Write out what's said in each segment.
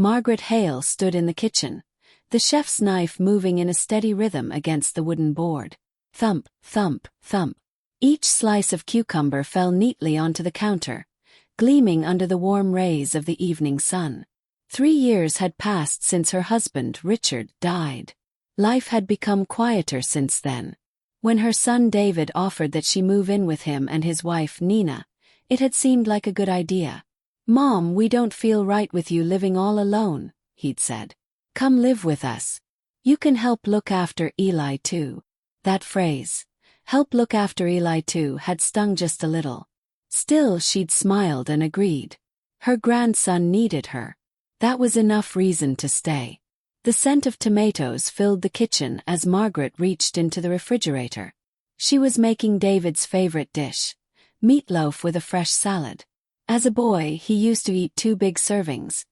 Margaret Hale stood in the kitchen, the chef's knife moving in a steady rhythm against the wooden board. Thump, thump, thump. Each slice of cucumber fell neatly onto the counter, gleaming under the warm rays of the evening sun. 3 years had passed since her husband, Richard, died. Life had become quieter since then. When her son David offered that she move in with him and his wife Nina, it had seemed like a good idea. "Mom, we don't feel right with you living all alone," he'd said. "Come live with us. You can help look after Eli too." That phrase, "help look after Eli too," had stung just a little. Still, she'd smiled and agreed. Her grandson needed her. That was enough reason to stay. The scent of tomatoes filled the kitchen as Margaret reached into the refrigerator. She was making David's favorite dish, meatloaf with a fresh salad. As a boy, he used to eat 2 big servings,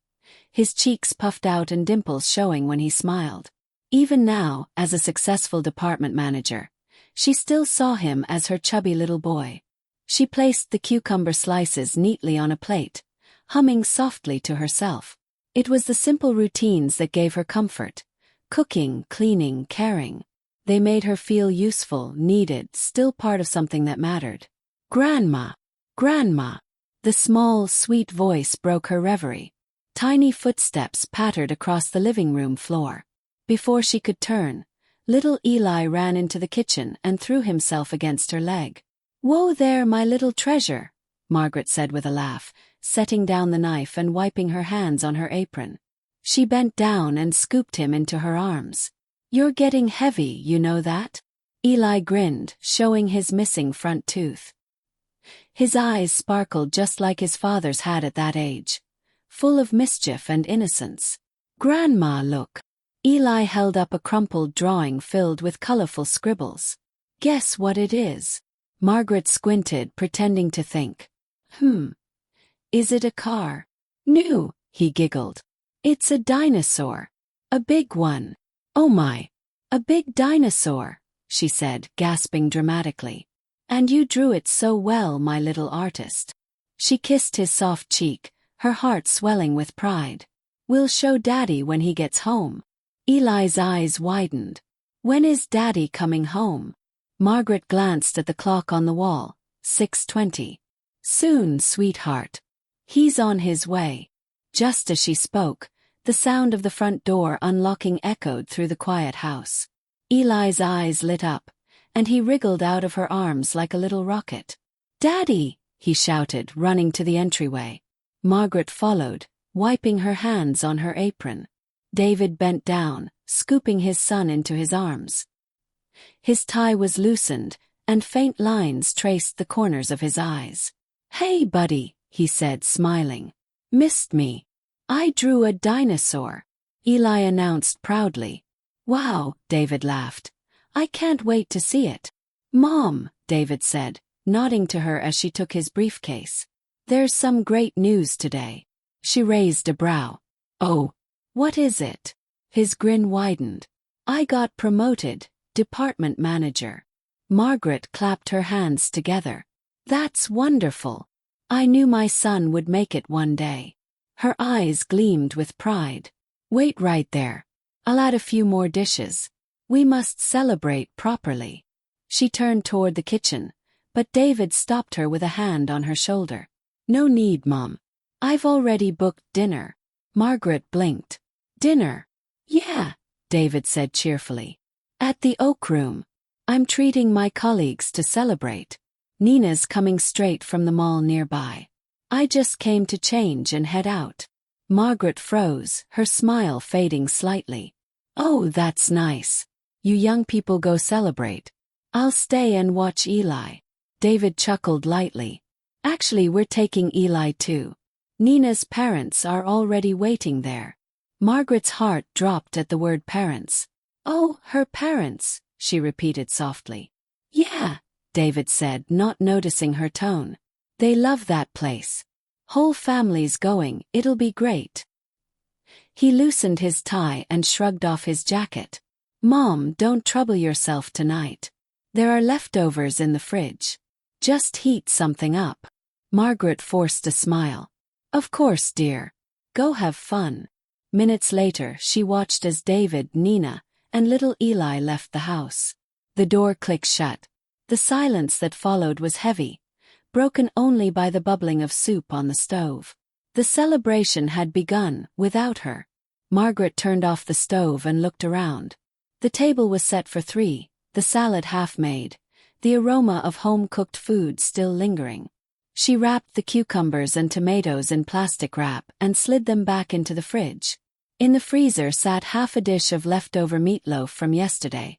his cheeks puffed out and dimples showing when he smiled. Even now, as a successful department manager, she still saw him as her chubby little boy. She placed the cucumber slices neatly on a plate, humming softly to herself. It was the simple routines that gave her comfort. Cooking, cleaning, caring. They made her feel useful, needed, still part of something that mattered. "Grandma! Grandma!" The small, sweet voice broke her reverie. Tiny footsteps pattered across the living room floor. Before she could turn, little Eli ran into the kitchen and threw himself against her leg. "Whoa there, my little treasure," Margaret said with a laugh, setting down the knife and wiping her hands on her apron. She bent down and scooped him into her arms. "You're getting heavy, you know that?" Eli grinned, showing his missing front tooth. His eyes sparkled just like his father's had at that age, full of mischief and innocence. "Grandma, look." Eli held up a crumpled drawing filled with colorful scribbles. "Guess what it is?" Margaret squinted, pretending to think. Is it a car?" "No," he giggled. "It's a dinosaur. A big one." "Oh my, a big dinosaur," she said, gasping dramatically. "And you drew it so well, my little artist." She kissed his soft cheek, her heart swelling with pride. "We'll show Daddy when he gets home." Eli's eyes widened. "When is Daddy coming home?" Margaret glanced at the clock on the wall. 6:20. "Soon, sweetheart. He's on his way." Just as she spoke, the sound of the front door unlocking echoed through the quiet house. Eli's eyes lit up, and he wriggled out of her arms like a little rocket. "Daddy!" he shouted, running to the entryway. Margaret followed, wiping her hands on her apron. David bent down, scooping his son into his arms. His tie was loosened, and faint lines traced the corners of his eyes. "Hey, buddy," he said, smiling. "Missed me?" "I drew a dinosaur," Eli announced proudly. "Wow," David laughed. "I can't wait to see it." "Mom," David said, nodding to her as she took his briefcase. "There's some great news today." She raised a brow. "Oh, what is it?" His grin widened. "I got promoted, department manager." Margaret clapped her hands together. "That's wonderful. I knew my son would make it one day." Her eyes gleamed with pride. "Wait right there. I'll add a few more dishes. We must celebrate properly." She turned toward the kitchen, but David stopped her with a hand on her shoulder. "No need, Mom. I've already booked dinner." Margaret blinked. "Dinner?" "Yeah," David said cheerfully. "At the Oak Room. I'm treating my colleagues to celebrate. Nina's coming straight from the mall nearby. I just came to change and head out." Margaret froze, her smile fading slightly. "Oh, that's nice. You young people go celebrate. I'll stay and watch Eli." David chuckled lightly. "Actually, we're taking Eli too. Nina's parents are already waiting there." Margaret's heart dropped at the word parents. "Oh, her parents," she repeated softly. "Yeah," David said, not noticing her tone. "They love that place. Whole family's going, it'll be great." He loosened his tie and shrugged off his jacket. "Mom, don't trouble yourself tonight. There are leftovers in the fridge. Just heat something up." Margaret forced a smile. "Of course, dear. Go have fun." Minutes later, she watched as David, Nina, and little Eli left the house. The door clicked shut. The silence that followed was heavy, broken only by the bubbling of soup on the stove. The celebration had begun, without her. Margaret turned off the stove and looked around. The table was set for 3, the salad half made, the aroma of home-cooked food still lingering. She wrapped the cucumbers and tomatoes in plastic wrap and slid them back into the fridge. In the freezer sat half a dish of leftover meatloaf from yesterday.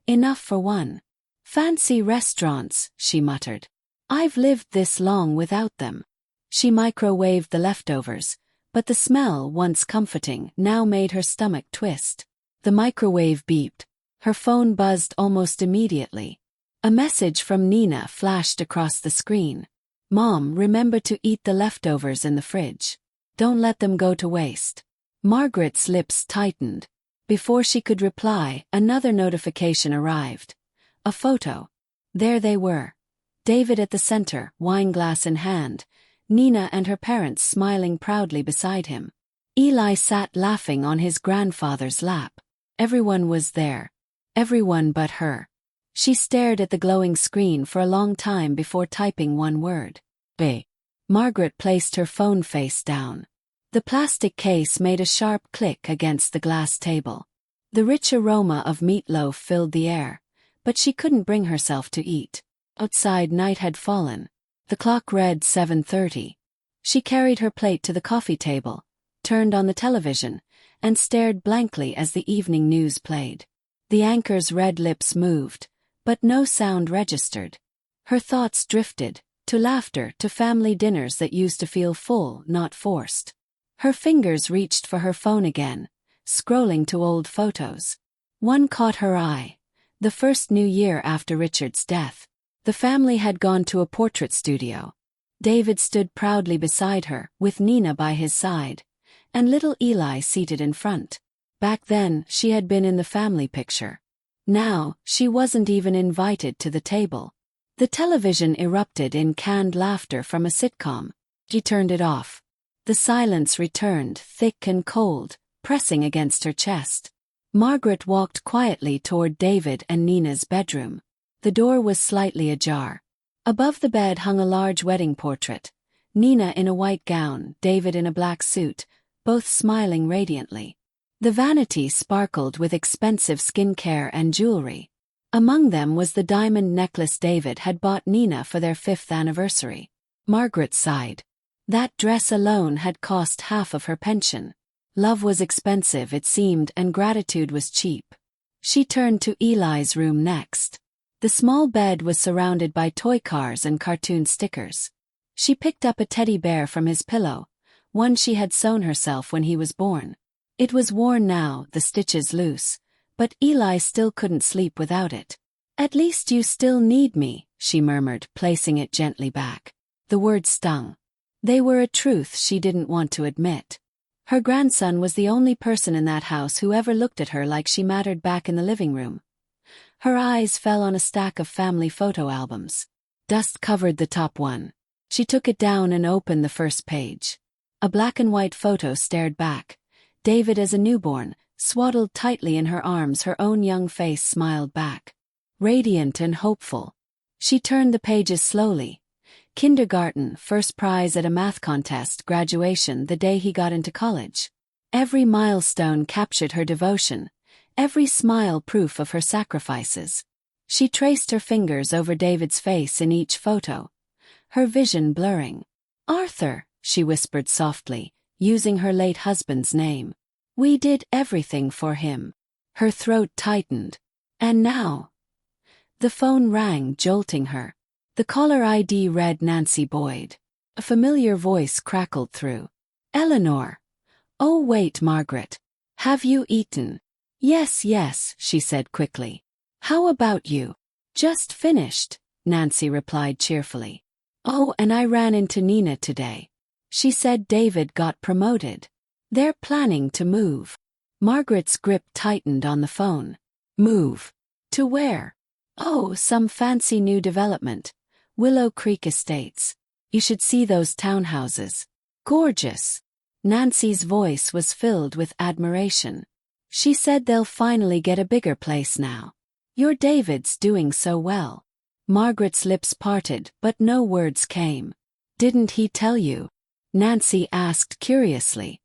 Enough for one. Fancy restaurants, she muttered. I've lived this long without them. She microwaved the leftovers, but the smell, once comforting, now made her stomach twist. The microwave beeped. Her phone buzzed almost immediately. A message from Nina flashed across the screen. Mom, remember to eat the leftovers in the fridge. Don't let them go to waste. Margaret's lips tightened. Before she could reply, another notification arrived. A photo. There they were. David at the center, wineglass in hand, Nina and her parents smiling proudly beside him. Eli sat laughing on his grandfather's lap. Everyone was there. Everyone but her. She stared at the glowing screen for a long time before typing one word. Bae. Margaret placed her phone face down. The plastic case made a sharp click against the glass table. The rich aroma of meatloaf filled the air, but she couldn't bring herself to eat. Outside, night had fallen. The clock read 7:30. She carried her plate to the coffee table, turned on the television, and stared blankly as the evening news played. The anchor's red lips moved, but no sound registered. Her thoughts drifted, to laughter, to family dinners that used to feel full, not forced. Her fingers reached for her phone again, scrolling to old photos. One caught her eye. The first New Year after Richard's death. The family had gone to a portrait studio. David stood proudly beside her, with Nina by his side, and little Eli seated in front. Back then, she had been in the family picture. Now, she wasn't even invited to the table. The television erupted in canned laughter from a sitcom. She turned it off. The silence returned, thick and cold, pressing against her chest. Margaret walked quietly toward David and Nina's bedroom. The door was slightly ajar. Above the bed hung a large wedding portrait. Nina in a white gown, David in a black suit, both smiling radiantly. The vanity sparkled with expensive skincare and jewelry. Among them was the diamond necklace David had bought Nina for their 5th anniversary. Margaret sighed. That dress alone had cost half of her pension. Love was expensive, it seemed, and gratitude was cheap. She turned to Eli's room next. The small bed was surrounded by toy cars and cartoon stickers. She picked up a teddy bear from his pillow, one she had sewn herself when he was born. It was worn now, the stitches loose, but Eli still couldn't sleep without it. At least you still need me, she murmured, placing it gently back. The words stung. They were a truth she didn't want to admit. Her grandson was the only person in that house who ever looked at her like she mattered back in the living room. Her eyes fell on a stack of family photo albums. Dust covered the top one. She took it down and opened the first page. A black and white photo stared back. David as a newborn, swaddled tightly in her arms, her own young face smiled back. Radiant and hopeful. She turned the pages slowly. Kindergarten, first prize at a math contest, graduation the day he got into college. Every milestone captured her devotion. Every smile proof of her sacrifices. She traced her fingers over David's face in each photo, her vision blurring. Arthur, she whispered softly, using her late husband's name. We did everything for him. Her throat tightened. And now? The phone rang, jolting her. The caller ID read Nancy Boyd. A familiar voice crackled through. Eleanor. Oh wait, Margaret. Have you eaten? Yes, she said quickly. How about you? Just finished, Nancy replied cheerfully. Oh, and I ran into Nina today. She said David got promoted. They're planning to move. Margaret's grip tightened on the phone. Move? To where? Oh, some fancy new development. Willow Creek Estates. You should see those townhouses. Gorgeous. Nancy's voice was filled with admiration. She said they'll finally get a bigger place now. Your David's doing so well. Margaret's lips parted, but no words came. Didn't he tell you? Nancy asked curiously.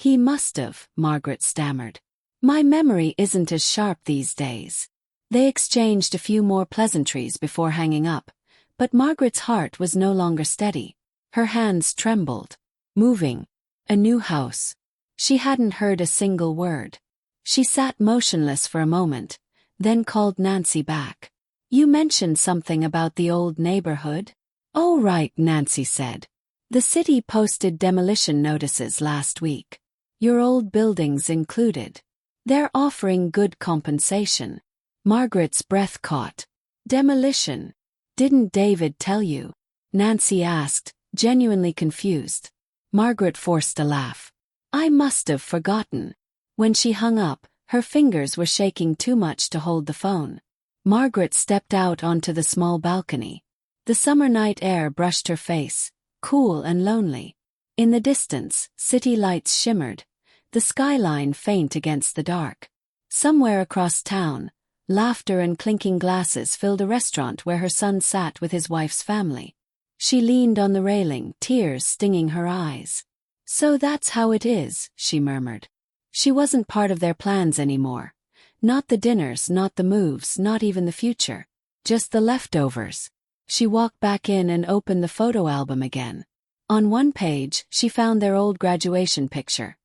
He must've, Margaret stammered. My memory isn't as sharp these days. They exchanged a few more pleasantries before hanging up, but Margaret's heart was no longer steady. Her hands trembled. Moving. A new house. She hadn't heard a single word. She sat motionless for a moment, then called Nancy back. You mentioned something about the old neighborhood? Oh right, Nancy said. The city posted demolition notices last week. Your old buildings included. They're offering good compensation. Margaret's breath caught. Demolition. Didn't David tell you? Nancy asked, genuinely confused. Margaret forced a laugh. I must have forgotten. When she hung up, her fingers were shaking too much to hold the phone. Margaret stepped out onto the small balcony. The summer night air brushed her face, cool and lonely. In the distance, city lights shimmered, the skyline faint against the dark. Somewhere across town, laughter and clinking glasses filled a restaurant where her son sat with his wife's family. She leaned on the railing, tears stinging her eyes. So that's how it is, she murmured. She wasn't part of their plans anymore. Not the dinners, not the moves, not even the future. Just the leftovers. She walked back in and opened the photo album again. On one page, she found their old graduation picture.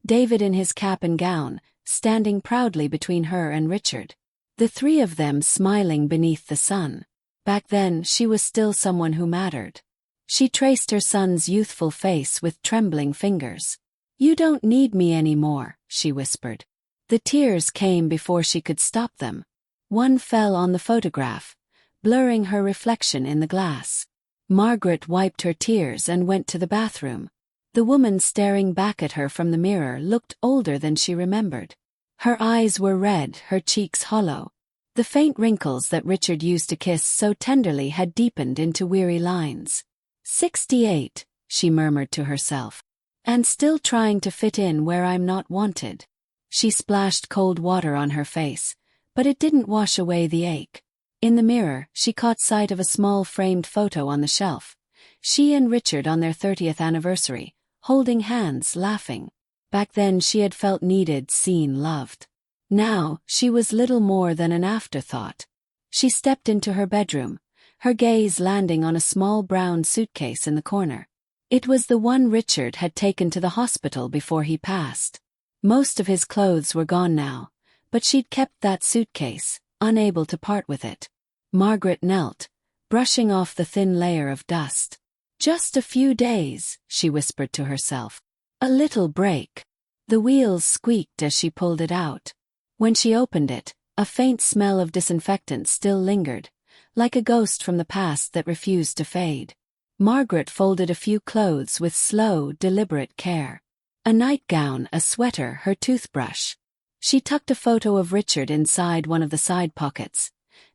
David in his cap and gown, standing proudly between her and Richard. The three of them smiling beneath the sun. Back then, she was still someone who mattered. She traced her son's youthful face with trembling fingers. You don't need me anymore, she whispered. The tears came before she could stop them. One fell on the photograph, blurring her reflection in the glass. Margaret wiped her tears and went to the bathroom. The woman staring back at her from the mirror looked older than she remembered. Her eyes were red, her cheeks hollow. The faint wrinkles that Richard used to kiss so tenderly had deepened into weary lines. 68, she murmured to herself. And still trying to fit in where I'm not wanted. She splashed cold water on her face, but it didn't wash away the ache. In the mirror, she caught sight of a small framed photo on the shelf. She and Richard on their 30th anniversary, holding hands, laughing. Back then she had felt needed, seen, loved. Now, she was little more than an afterthought. She stepped into her bedroom, her gaze landing on a small brown suitcase in the corner. It was the one Richard had taken to the hospital before he passed. Most of his clothes were gone now, but she'd kept that suitcase, unable to part with it. Margaret knelt, brushing off the thin layer of dust. Just a few days, she whispered to herself. A little break. The wheels squeaked as she pulled it out. When she opened it, a faint smell of disinfectant still lingered, like a ghost from the past that refused to fade. Margaret folded a few clothes with slow, deliberate care. A nightgown, a sweater, her toothbrush. She tucked a photo of Richard inside one of the side pockets,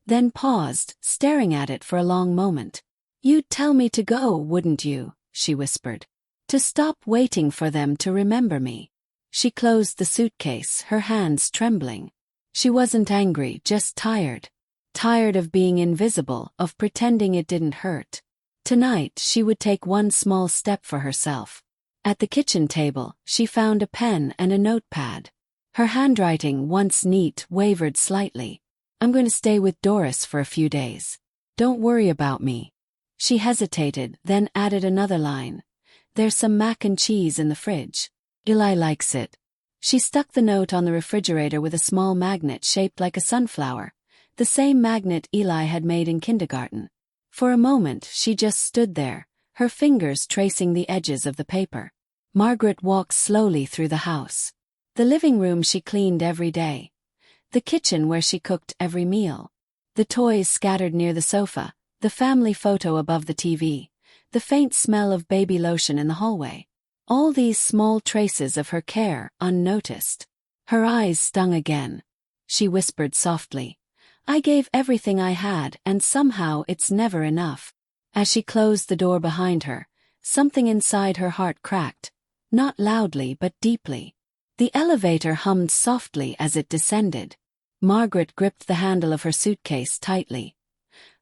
then paused, staring at it for a long moment. You'd tell me to go, wouldn't you? She whispered. To stop waiting for them to remember me. She closed the suitcase, her hands trembling. She wasn't angry, just tired. Tired of being invisible, of pretending it didn't hurt. Tonight, she would take one small step for herself. At the kitchen table, she found a pen and a notepad. Her handwriting, once neat, wavered slightly. I'm going to stay with Doris for a few days. Don't worry about me. She hesitated, then added another line. There's some mac and cheese in the fridge. Eli likes it. She stuck the note on the refrigerator with a small magnet shaped like a sunflower, the same magnet Eli had made in kindergarten. For a moment, she just stood there, her fingers tracing the edges of the paper. Margaret walked slowly through the house. The living room she cleaned every day. The kitchen where she cooked every meal. The toys scattered near the sofa, the family photo above the TV, the faint smell of baby lotion in the hallway. All these small traces of her care, unnoticed. Her eyes stung again. She whispered softly. I gave everything I had, and somehow it's never enough. As she closed the door behind her, something inside her heart cracked. not loudly but deeply. The elevator hummed softly as it descended. Margaret gripped the handle of her suitcase tightly,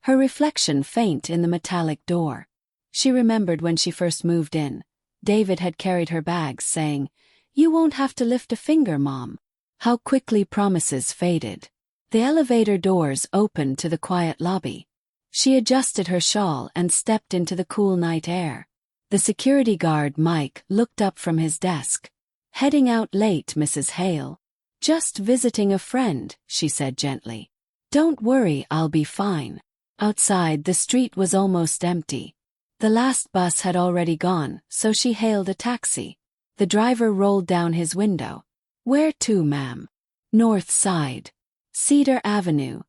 her reflection faint in the metallic door. She remembered when she first moved in. David had carried her bags, saying, "You won't have to lift a finger, Mom." How quickly promises faded. The elevator doors opened to the quiet lobby. She adjusted her shawl and stepped into the cool night air. The security guard, Mike, looked up from his desk. "Heading out late, Mrs. Hale?" "Just visiting a friend," she said gently. "Don't worry, I'll be fine." Outside, the street was almost empty. The last bus had already gone, so she hailed a taxi. The driver rolled down his window. "Where to, ma'am?" "North Side. Cedar Avenue.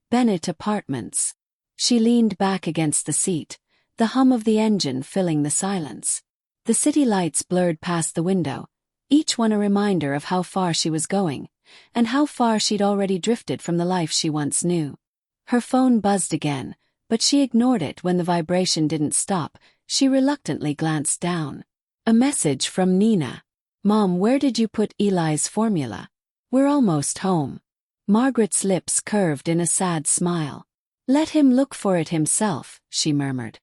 Bennett Apartments." She leaned back against the seat, the hum of the engine filling the silence. The city lights blurred past the window, each one a reminder of how far she was going, and how far she'd already drifted from the life she once knew. Her phone buzzed again, but she ignored it when the vibration didn't stop. She reluctantly glanced down. A message from Nina. "Mom, where did you put Eli's formula? We're almost home." Margaret's lips curved in a sad smile. "Let him look for it himself," she murmured.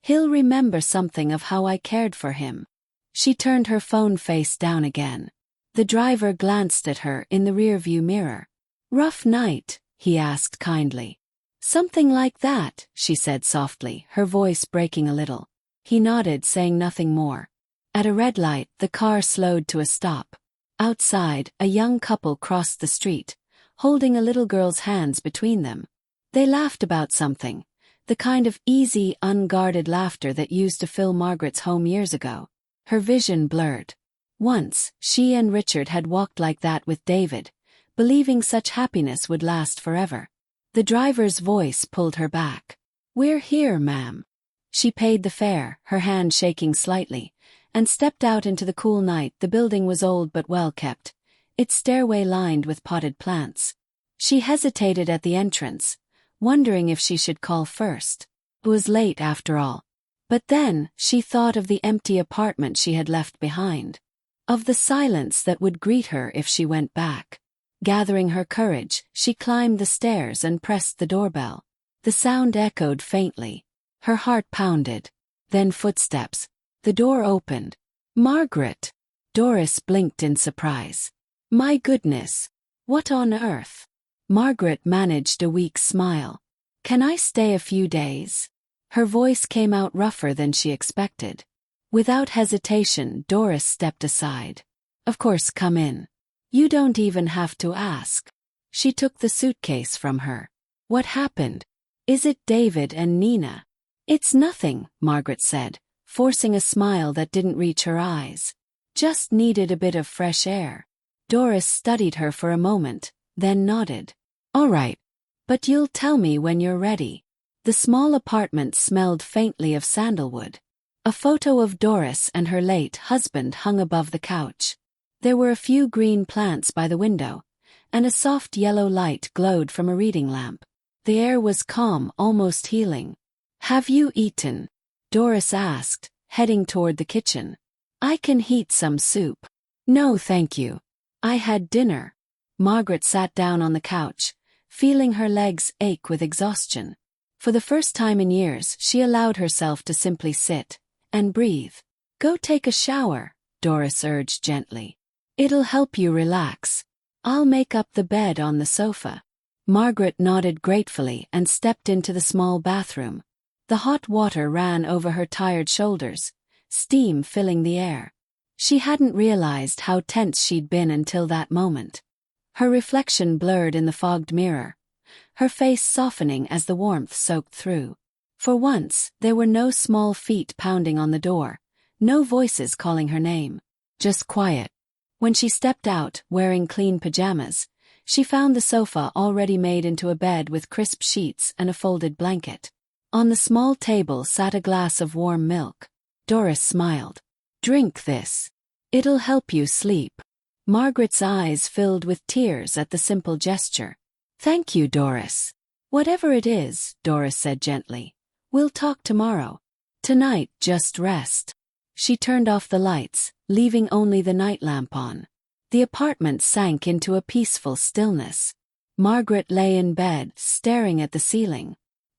"He'll remember something of how I cared for him." She turned her phone face down again. The driver glanced at her in the rearview mirror. "Rough night?" he asked kindly. "Something like that," she said softly, her voice breaking a little. He nodded, saying nothing more. At a red light, the car slowed to a stop. Outside, a young couple crossed the street, holding a little girl's hands between them. They laughed about something, the kind of easy, unguarded laughter that used to fill Margaret's home years ago. Her vision blurred. Once, she and Richard had walked like that with David, believing such happiness would last forever. The driver's voice pulled her back. "We're here, ma'am." She paid the fare, her hand shaking slightly, and stepped out into the cool night. The building was old but well kept, its stairway lined with potted plants. She hesitated at the entrance, wondering if she should call first. It was late after all. But then, she thought of the empty apartment she had left behind, of the silence that would greet her if she went back. Gathering her courage, she climbed the stairs and pressed the doorbell. The sound echoed faintly. Her heart pounded. Then footsteps. The door opened. "Margaret!" Doris blinked in surprise. "My goodness! What on earth?" Margaret managed a weak smile. "Can I stay a few days?" Her voice came out rougher than she expected. Without hesitation, Doris stepped aside. "Of course, come in. You don't even have to ask." She took the suitcase from her. "What happened? Is it David and Nina?" "It's nothing," Margaret said, forcing a smile that didn't reach her eyes. "Just needed a bit of fresh air." Doris studied her for a moment, then nodded. "All right. But you'll tell me when you're ready." The small apartment smelled faintly of sandalwood. A photo of Doris and her late husband hung above the couch. There were a few green plants by the window, and a soft yellow light glowed from a reading lamp. The air was calm, almost healing. "Have you eaten?" Doris asked, heading toward the kitchen. "I can heat some soup." "No, thank you. I had dinner." Margaret sat down on the couch, feeling her legs ache with exhaustion. For the first time in years, she allowed herself to simply sit and breathe. "Go take a shower," Doris urged gently. "It'll help you relax. I'll make up the bed on the sofa." Margaret nodded gratefully and stepped into the small bathroom. The hot water ran over her tired shoulders, steam filling the air. She hadn't realized how tense she'd been until that moment. Her reflection blurred in the fogged mirror, her face softening as the warmth soaked through. For once, there were no small feet pounding on the door, no voices calling her name. Just quiet. When she stepped out, wearing clean pajamas, she found the sofa already made into a bed with crisp sheets and a folded blanket. On the small table sat a glass of warm milk. Doris smiled. "Drink this. It'll help you sleep." Margaret's eyes filled with tears at the simple gesture. "Thank you, Doris." "Whatever it is," Doris said gently, "we'll talk tomorrow. Tonight, just rest." She turned off the lights, leaving only the night lamp on. The apartment sank into a peaceful stillness. Margaret lay in bed, staring at the ceiling.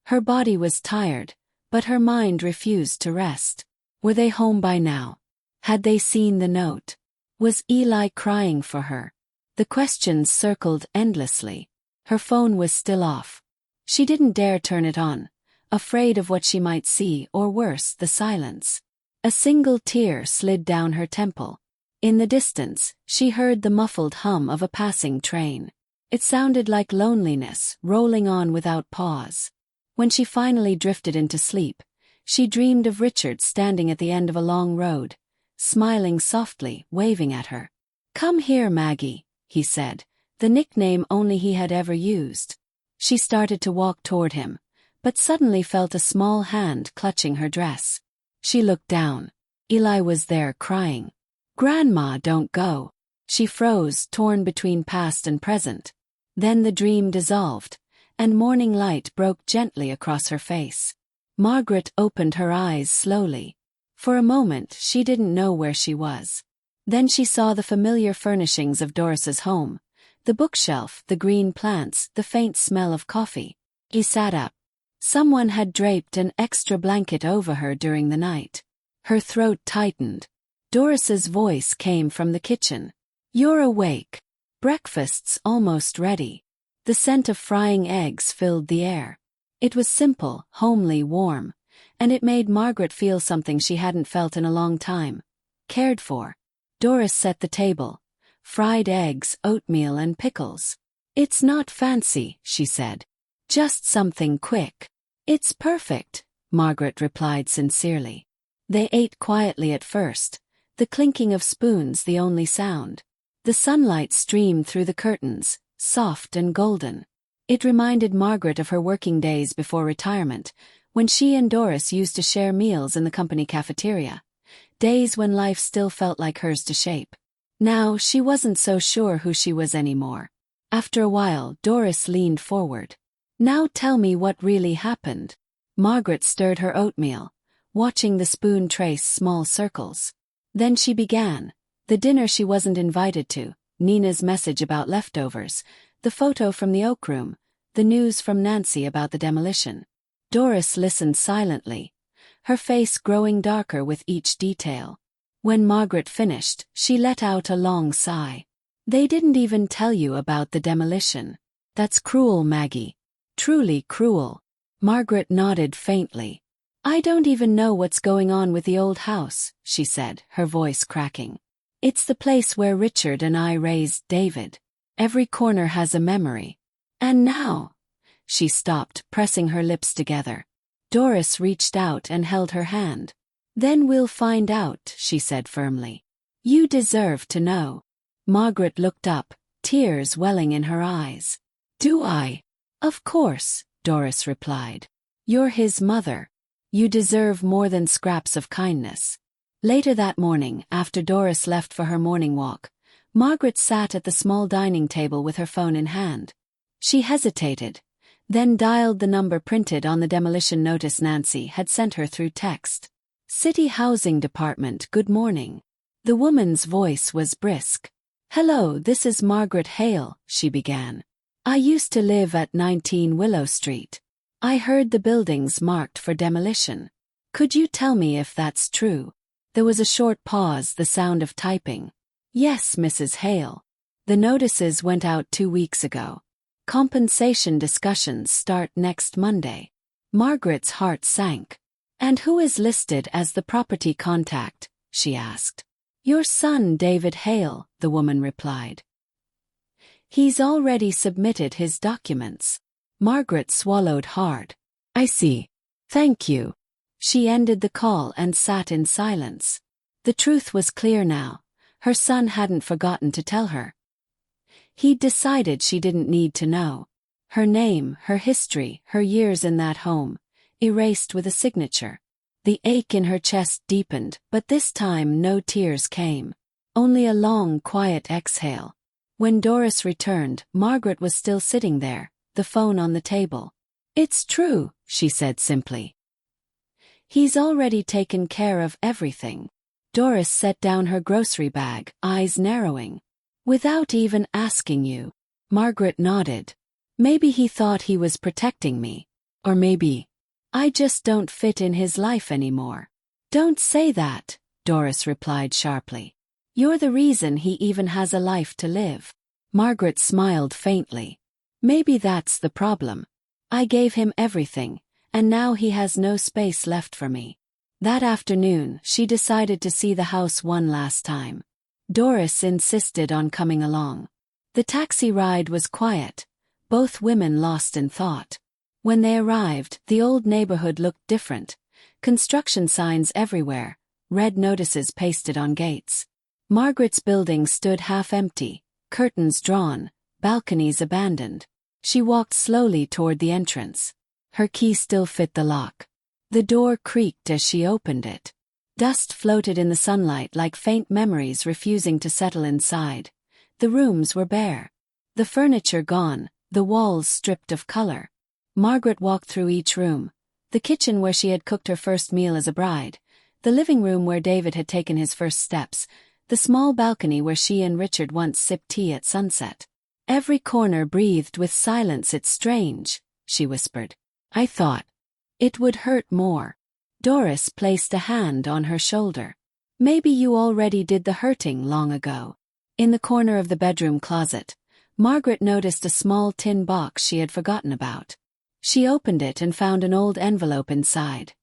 Her body was tired, but her mind refused to rest. Were they home by now? Had they seen the note? Was Eli crying for her? The questions circled endlessly. Her phone was still off. She didn't dare turn it on, afraid of what she might see or worse, the silence. A single tear slid down her temple. In the distance, she heard the muffled hum of a passing train. It sounded like loneliness, rolling on without pause. When she finally drifted into sleep, she dreamed of Richard standing at the end of a long road, smiling softly, waving at her. "Come here, Maggie," he said, the nickname only he had ever used. She started to walk toward him, but suddenly felt a small hand clutching her dress. She looked down. Eli was there, crying. "Grandma, don't go." She froze, torn between past and present. Then the dream dissolved, and morning light broke gently across her face. Margaret opened her eyes slowly. For a moment she didn't know where she was. Then she saw the familiar furnishings of Doris's home. The bookshelf, the green plants, the faint smell of coffee. He sat up. Someone had draped an extra blanket over her during the night. Her throat tightened. Doris's voice came from the kitchen. "You're awake. Breakfast's almost ready." The scent of frying eggs filled the air. It was simple, homely, warm, and it made Margaret feel something she hadn't felt in a long time. Cared for. Doris set the table. Fried eggs, oatmeal and pickles. "It's not fancy," she said. "Just something quick." "It's perfect," Margaret replied sincerely. They ate quietly at first, the clinking of spoons the only sound. The sunlight streamed through the curtains, soft and golden. It reminded Margaret of her working days before retirement, when she and Doris used to share meals in the company cafeteria. Days when life still felt like hers to shape. Now she wasn't so sure who she was anymore. After a while, Doris leaned forward. "Now tell me what really happened." Margaret stirred her oatmeal, watching the spoon trace small circles. Then she began. The dinner she wasn't invited to, Nina's message about leftovers, the photo from the oak room, the news from Nancy about the demolition. Doris listened silently, her face growing darker with each detail. When Margaret finished, she let out a long sigh. "They didn't even tell you about the demolition. That's cruel, Maggie. Truly cruel." Margaret nodded faintly. "I don't even know what's going on with the old house," she said, her voice cracking. "It's the place where Richard and I raised David. Every corner has a memory. And now—" She stopped, pressing her lips together. Doris reached out and held her hand. "Then we'll find out," she said firmly. "You deserve to know." Margaret looked up, tears welling in her eyes. "Do I?" "Of course," Doris replied. "You're his mother. You deserve more than scraps of kindness." Later that morning, after Doris left for her morning walk, Margaret sat at the small dining table with her phone in hand. She hesitated, then dialed the number printed on the demolition notice Nancy had sent her through text. "City Housing Department, good morning." The woman's voice was brisk. "Hello, this is Margaret Hale," she began. "I used to live at 19 Willow Street. I heard the building's marked for demolition. Could you tell me if that's true?" There was a short pause, the sound of typing. "Yes, Mrs. Hale. The notices went out 2 weeks ago. Compensation discussions start next Monday." Margaret's heart sank. "And who is listed as the property contact?" she asked. "Your son, David Hale," the woman replied. "He's already submitted his documents." Margaret swallowed hard. "I see. Thank you." She ended the call and sat in silence. The truth was clear now. Her son hadn't forgotten to tell her. He'd decided she didn't need to know. Her name, her history, her years in that home, erased with a signature. The ache in her chest deepened, but this time no tears came. Only a long, quiet exhale. When Doris returned, Margaret was still sitting there, the phone on the table. "It's true," she said simply. "He's already taken care of everything." Doris set down her grocery bag, eyes narrowing. Without even asking you. Margaret nodded. Maybe he thought he was protecting me. Or maybe I just don't fit in his life anymore. Don't say that, Doris replied sharply. You're the reason he even has a life to live. Margaret smiled faintly. Maybe that's the problem. I gave him everything, and now he has no space left for me. That afternoon, she decided to see the house one last time. Doris insisted on coming along. The taxi ride was quiet, both women lost in thought. When they arrived, the old neighborhood looked different. Construction signs everywhere, red notices pasted on gates. Margaret's building stood half empty, curtains drawn, balconies abandoned. She walked slowly toward the entrance. Her key still fit the lock. The door creaked as she opened it. Dust floated in the sunlight like faint memories refusing to settle inside. The rooms were bare. The furniture gone, the walls stripped of color. Margaret walked through each room. The kitchen where she had cooked her first meal as a bride. The living room where David had taken his first steps. The small balcony where she and Richard once sipped tea at sunset. Every corner breathed with silence. It's strange, she whispered. I thought it would hurt more. Doris placed a hand on her shoulder. Maybe you already did the hurting long ago. In the corner of the bedroom closet, Margaret noticed a small tin box she had forgotten about. She opened it and found an old envelope inside.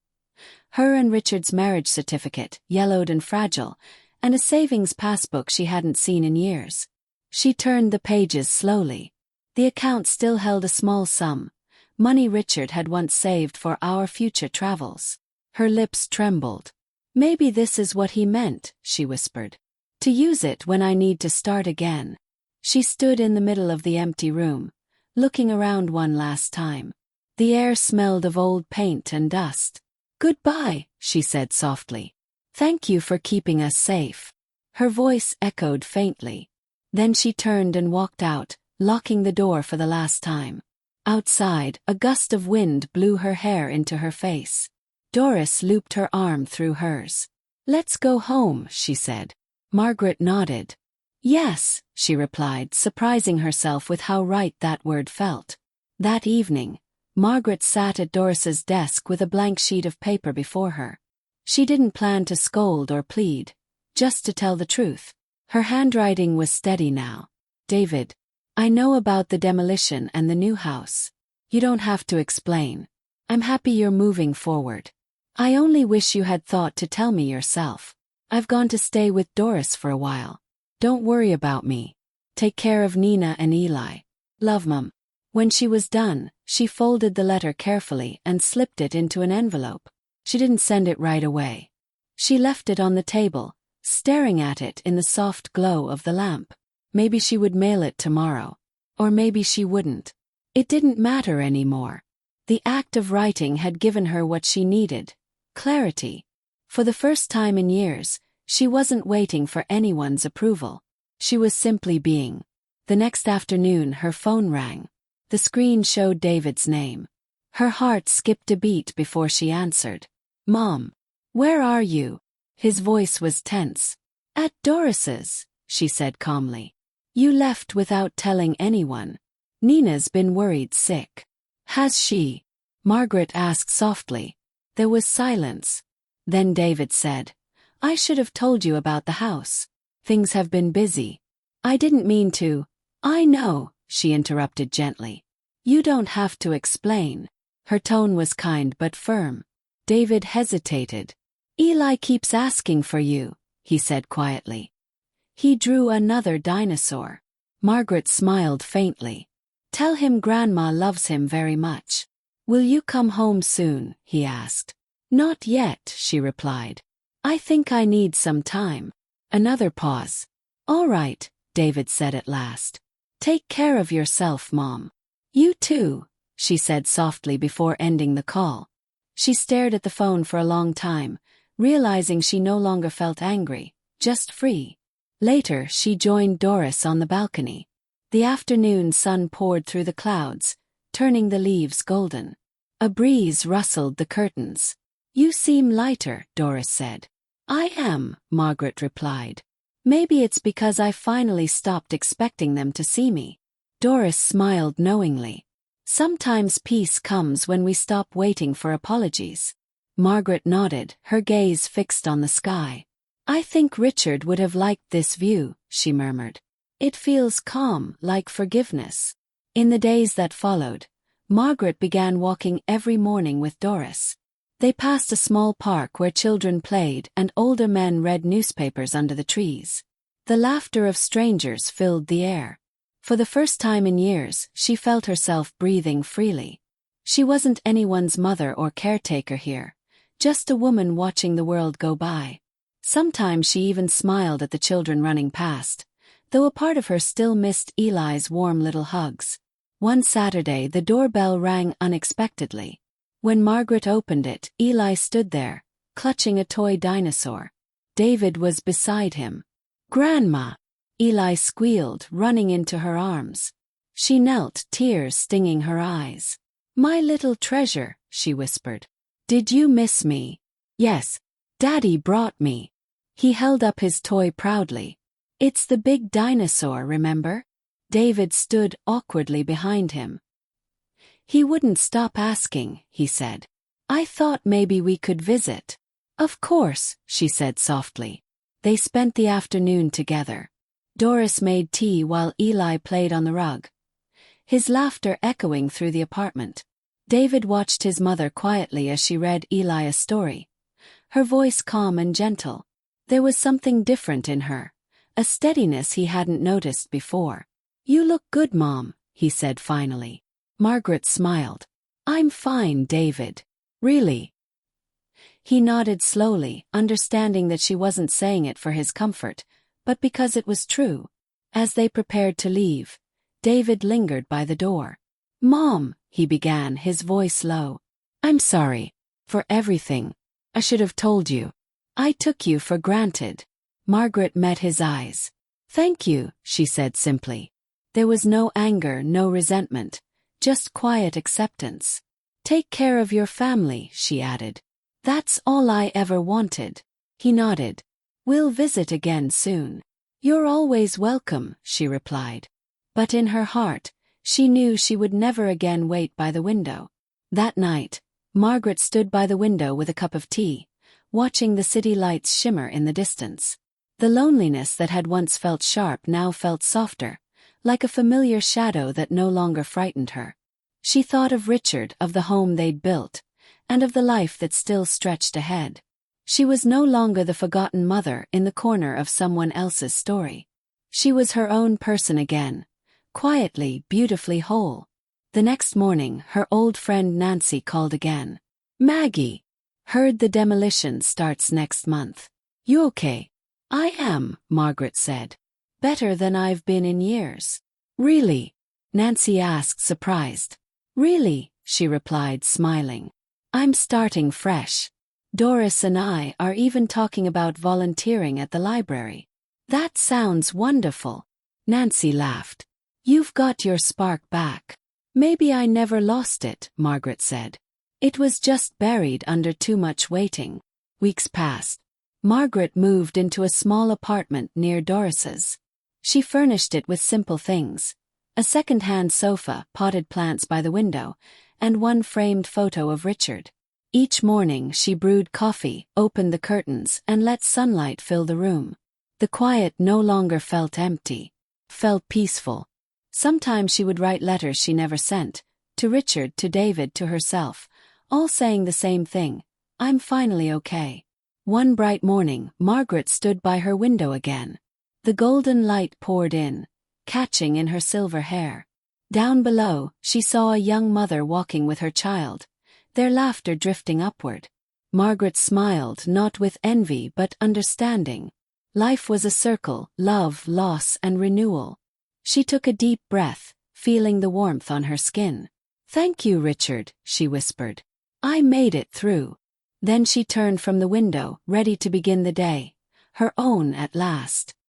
Her and Richard's marriage certificate, yellowed and fragile, and a savings passbook she hadn't seen in years. She turned the pages slowly. The account still held a small sum, money Richard had once saved for our future travels. Her lips trembled. Maybe this is what he meant, she whispered. To use it when I need to start again. She stood in the middle of the empty room, looking around one last time. The air smelled of old paint and dust. Goodbye, she said softly. Thank you for keeping us safe. Her voice echoed faintly. Then she turned and walked out, locking the door for the last time. Outside, a gust of wind blew her hair into her face. Doris looped her arm through hers. Let's go home, she said. Margaret nodded. Yes, she replied, surprising herself with how right that word felt. That evening, Margaret sat at Doris's desk with a blank sheet of paper before her. She didn't plan to scold or plead, just to tell the truth. Her handwriting was steady now. David, I know about the demolition and the new house. You don't have to explain. I'm happy you're moving forward. I only wish you had thought to tell me yourself. I've gone to stay with Doris for a while. Don't worry about me. Take care of Nina and Eli. Love, Mum. When she was done, she folded the letter carefully and slipped it into an envelope. She didn't send it right away. She left it on the table, staring at it in the soft glow of the lamp. Maybe she would mail it tomorrow. Or maybe she wouldn't. It didn't matter anymore. The act of writing had given her what she needed. Clarity. For the first time in years, she wasn't waiting for anyone's approval. She was simply being. The next afternoon her phone rang. The screen showed David's name. Her heart skipped a beat before she answered. Mom. Where are you? His voice was tense. At Doris's, she said calmly. You left without telling anyone. Nina's been worried sick. Has she? Margaret asked softly. There was silence. Then David said, I should have told you about the house. Things have been busy. I didn't mean to. I know, she interrupted gently. You don't have to explain. Her tone was kind but firm. David hesitated. Eli keeps asking for you, he said quietly. He drew another dinosaur. Margaret smiled faintly. Tell him Grandma loves him very much. Will you come home soon? He asked. Not yet, she replied. I think I need some time. Another pause. All right, David said at last. Take care of yourself, Mom. You too, she said softly before ending the call. She stared at the phone for a long time, realizing she no longer felt angry, just free. Later, she joined Doris on the balcony. The afternoon sun poured through the clouds, turning the leaves golden. A breeze rustled the curtains. You seem lighter, Doris said. I am, Margaret replied. Maybe it's because I finally stopped expecting them to see me. Doris smiled knowingly. Sometimes peace comes when we stop waiting for apologies. Margaret nodded, her gaze fixed on the sky. I think Richard would have liked this view, she murmured. It feels calm, like forgiveness. In the days that followed, Margaret began walking every morning with Doris. They passed a small park where children played and older men read newspapers under the trees. The laughter of strangers filled the air. For the first time in years, she felt herself breathing freely. She wasn't anyone's mother or caretaker here, just a woman watching the world go by. Sometimes she even smiled at the children running past, though a part of her still missed Eli's warm little hugs. One Saturday the doorbell rang unexpectedly. When Margaret opened it, Eli stood there, clutching a toy dinosaur. David was beside him. "Grandma!" Eli squealed, running into her arms. She knelt, tears stinging her eyes. "My little treasure," she whispered. "Did you miss me?" "Yes. Daddy brought me." He held up his toy proudly. "It's the big dinosaur, remember?" David stood awkwardly behind him. He wouldn't stop asking, he said. "I thought maybe we could visit." "Of course," she said softly. They spent the afternoon together. Doris made tea while Eli played on the rug, his laughter echoing through the apartment. David watched his mother quietly as she read Eli a story, her voice calm and gentle. There was something different in her, a steadiness he hadn't noticed before. "You look good, Mom," he said finally. Margaret smiled. "I'm fine, David." "Really?" He nodded slowly, understanding that she wasn't saying it for his comfort, but because it was true. As they prepared to leave, David lingered by the door. "Mom," he began, his voice low. "I'm sorry. For everything. I should have told you. I took you for granted." Margaret met his eyes. "Thank you," she said simply. There was no anger, no resentment, just quiet acceptance. "Take care of your family," she added. "That's all I ever wanted." He nodded. "We'll visit again soon." "You're always welcome," she replied. But in her heart, she knew she would never again wait by the window. That night, Margaret stood by the window with a cup of tea, watching the city lights shimmer in the distance. The loneliness that had once felt sharp now felt softer, like a familiar shadow that no longer frightened her. She thought of Richard, of the home they'd built, and of the life that still stretched ahead. She was no longer the forgotten mother in the corner of someone else's story. She was her own person again, quietly, beautifully whole. The next morning, her old friend Nancy called again. "Maggie, heard the demolition starts next month. You okay?" "I am," Margaret said. "Better than I've been in years." "Really?" Nancy asked, surprised. "Really," she replied, smiling. "I'm starting fresh. Doris and I are even talking about volunteering at the library." "That sounds wonderful." Nancy laughed. "You've got your spark back." "Maybe I never lost it," Margaret said. "It was just buried under too much waiting." Weeks passed. Margaret moved into a small apartment near Doris's. She furnished it with simple things: a second-hand sofa, potted plants by the window, and one framed photo of Richard. Each morning she brewed coffee, opened the curtains, and let sunlight fill the room. The quiet no longer felt empty, felt peaceful. Sometimes she would write letters she never sent, to Richard, to David, to herself, all saying the same thing: "I'm finally okay." One bright morning, Margaret stood by her window again. The golden light poured in, catching in her silver hair. Down below, she saw a young mother walking with her child, their laughter drifting upward. Margaret smiled, not with envy but understanding. Life was a circle: love, loss, and renewal. She took a deep breath, feeling the warmth on her skin. "Thank you, Richard," she whispered. "I made it through." Then she turned from the window, ready to begin the day, her own at last.